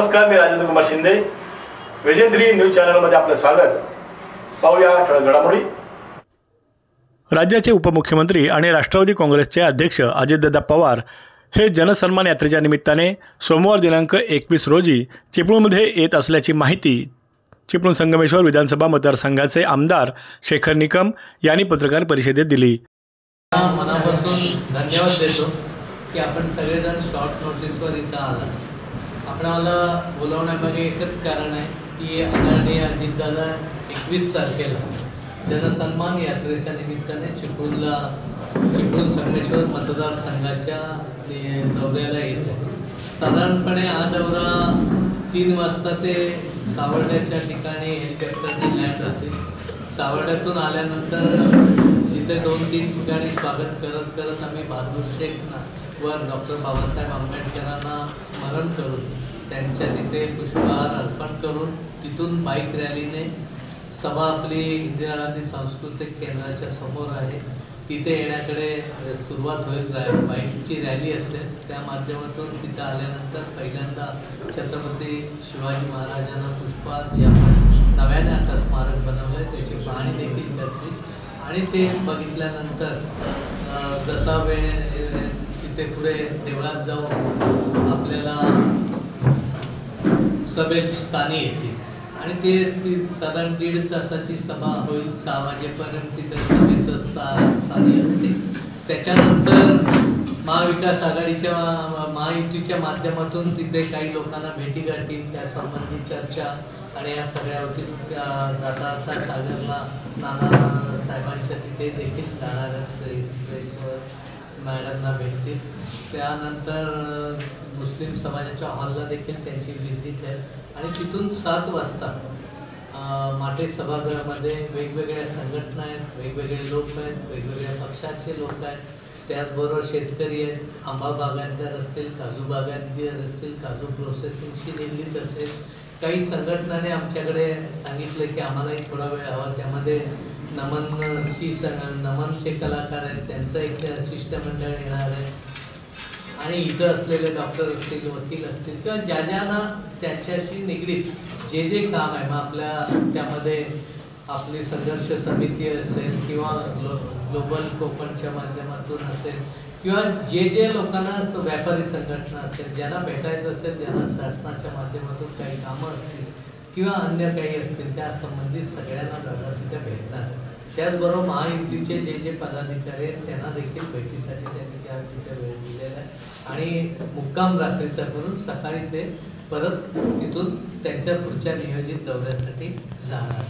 नमस्कार, मी राजेंद्र कुमार शिंदे. विजेंद्री न्यूज चॅनलमध्ये आपलं स्वागत. पाहूया ठळक घडामोडी. राज्याचे उपमुख्यमंत्री आणि राष्ट्रवादी काँग्रेसचे अध्यक्ष अजितदादा पवार हे जनसन्मान यात्रेच्या निमित्ताने सोमवार दिनांक 21 रोजी चिपळूणमध्ये येत असल्याची माहिती चिपळूण संगमेश्वर विधानसभा मतदारसंघाचे आमदार शेखर निकम यांनी पत्रकार परिषदेत दिली. मनापासून धन्यवाद देतो की आपण सगळेजण शॉर्ट नोटीसवर इथं आला. आपल्याला बोलवण्यामागे एकच कारण आहे की आदरणीय अजितदादा 21 तारखेला जनसन्मान यात्रेच्या निमित्ताने चिपळूण संगमेश्वर मतदारसंघाच्या दौऱ्याला येत आहे. साधारणपणे हा दौरा 3 वाजता ते सावर्ड्याच्या ठिकाणी हेलिकॉप्टरने लँड होते. सावर्ड्यातून आल्यानंतर जिथे 2-3 ठिकाणी स्वागत करत आम्ही बहादूर शेख व डॉक्टर बाबासाहेब आंबेडकरांना स्मरण करून त्यांच्या तिथे पुष्पहार अर्पण करून तिथून बाईक रॅलीने सभा आपली इंदिरा गांधी सांस्कृतिक केंद्राच्या समोर आहे तिथे येण्याकडे सुरुवात होईल. बाईकची रॅली असेल त्या माध्यमातून तिथं आल्यानंतर पहिल्यांदा छत्रपती शिवाजी महाराजांना पुष्पहार जे आपण नव्याने आता स्मारक बनवलं आहे त्याची पाहणी देखील करतील आणि ते बघितल्यानंतर जसा वेळ तिथे पुढे देवळात जाऊन आपल्याला सभेस्थानी येतील आणि ती साधारण 1.5 तासाची सभा होईल. 6 वाजेपर्यंत तिथे सभेचं स्थानी असते. त्याच्यानंतर महाविकास आघाडीच्या महायुतीच्या माध्यमातून तिथे काही लोकांना भेटीगाठी त्यासंबंधी चर्चा आणि या सगळ्या होतील. जाता सागरला नाना साहेबांच्या तिथे देखील जाणार एक्सप्रेसवर मॅडमना भेटतील. त्यानंतर मुस्लिम समाजाच्या हॉलला देखील त्यांची व्हिजिट आहे आणि तिथून 7 वाजता माटे सभागृहामध्ये वेगवेगळ्या संघटना आहेत, वेगवेगळे लोक आहेत, वेगवेगळ्या पक्षाचे लोक आहेत, त्याचबरोबर शेतकरी आहेत, आंबा बागायतदार असतील, काजू बागायतदार असतील, काजू प्रोसेसिंगशी निगडीत असेल. काही संघटनाने आमच्याकडे सांगितलं की आम्हालाही थोडा वेळ हवा. त्यामध्ये नमनचे कलाकार आहेत त्यांचं एक शिष्टमंडळ येणार आहे आणि इथं असलेले डॉक्टर असतील, वकील असतील किंवा ज्यांना त्याच्याशी निगडीत जे काम आहे मग आपल्या त्यामध्ये आपली संघर्ष समिती असेल किंवा ग्लोबल कोकणच्या माध्यमातून असेल किंवा जे लोकांना व्यापारी संघटना असेल ज्यांना भेटायचं असेल, ज्यांना शासनाच्या माध्यमातून काही कामं असतील किंवा अन्य काही असतील त्या संबंधित सगळ्यांना दादा तिथे भेटणार. त्याचबरोबर महायुतीचे जे पदाधिकारी आहेत त्यांना देखील भेटीसाठी त्यांनी त्या तिथे वेळ दिलेला आहे आणि मुक्काम रात्रीचा करून सकाळी ते परत तिथून त्यांच्या पुढच्या नियोजित दौऱ्यासाठी जाणार.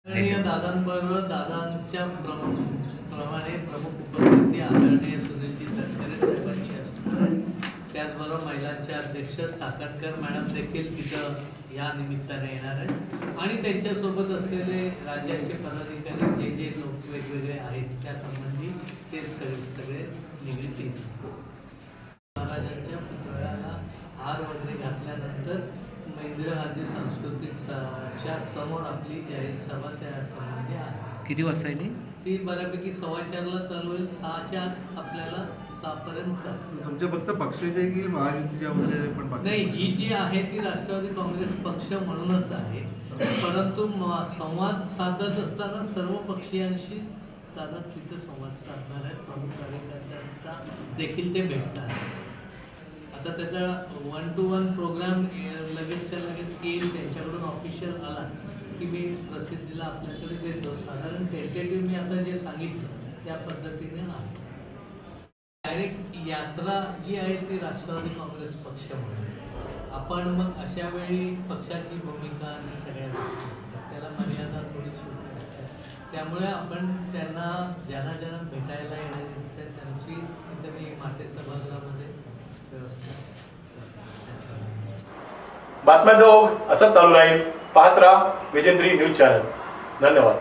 आदरणीय दादांबरोबर दादांच्या प्रमाणे प्रमुख उपस्थिती आदरणीय सुनीलजी तटकरे साहेबांची असणार आहे. त्याचबरोबर महिलांचे अध्यक्ष चाकणकर मॅडम देखील तिथं या निमित्ताने येणार आहेत आणि त्यांच्यासोबत असलेले राज्याचे पदाधिकारी जे लोक वेगवेगळे आहेत त्या संबंधी ते सगळे निगडीत येतील. महाराजांच्या पुतळ्याला हार वगैरे घातल्यानंतर इंदिरा गांधी सांस्कृतिकच्या समोर आपली जाहीर सभा त्या संबंधी आहे. किती वाजता आहे ती बऱ्यापैकी 4:15 चालू होईल. 6च्या आत आपल्याला 6पर्यंत तुमच्या फक्त पक्षाचे की महायुतीच्या वगैरे पण नाही, ही जी आहे ती राष्ट्रवादी काँग्रेस पक्ष म्हणूनच आहे. परंतु संवाद साधत असताना सर्व पक्षीयांशी दादा तिथे संवाद साधणार आहेत. प्रमुख कार्यकर्त्यांचा देखील ते भेटणार. आता त्याचा 1-to-1 प्रोग्राम लगेचच्या लगेच येईल. त्यांच्याकडून ऑफिशियल आला की मी प्रसिद्धीला आपल्याकडे देतो. साधारण टेंटेटिव्ह मी आता जे सांगितलं त्या पद्धतीने आहे. डायरेक्ट यात्रा जी आहे ती राष्ट्रवादी काँग्रेस पक्ष म्हणून आपण मग अशा वेळी पक्षाची भूमिका आणि सगळ्या गोष्टी असतात त्याला मर्यादा थोडीशी असतात. त्यामुळे आपण त्यांना ज्यांना भेटायला येणार त्यांची तिथे मी माटे सभागृहामध्ये व्यवस्था. बातम्यांचा ओघ असंच चालू राहील. पाहत राहा विजेंद्री न्यूज चॅनल. धन्यवाद.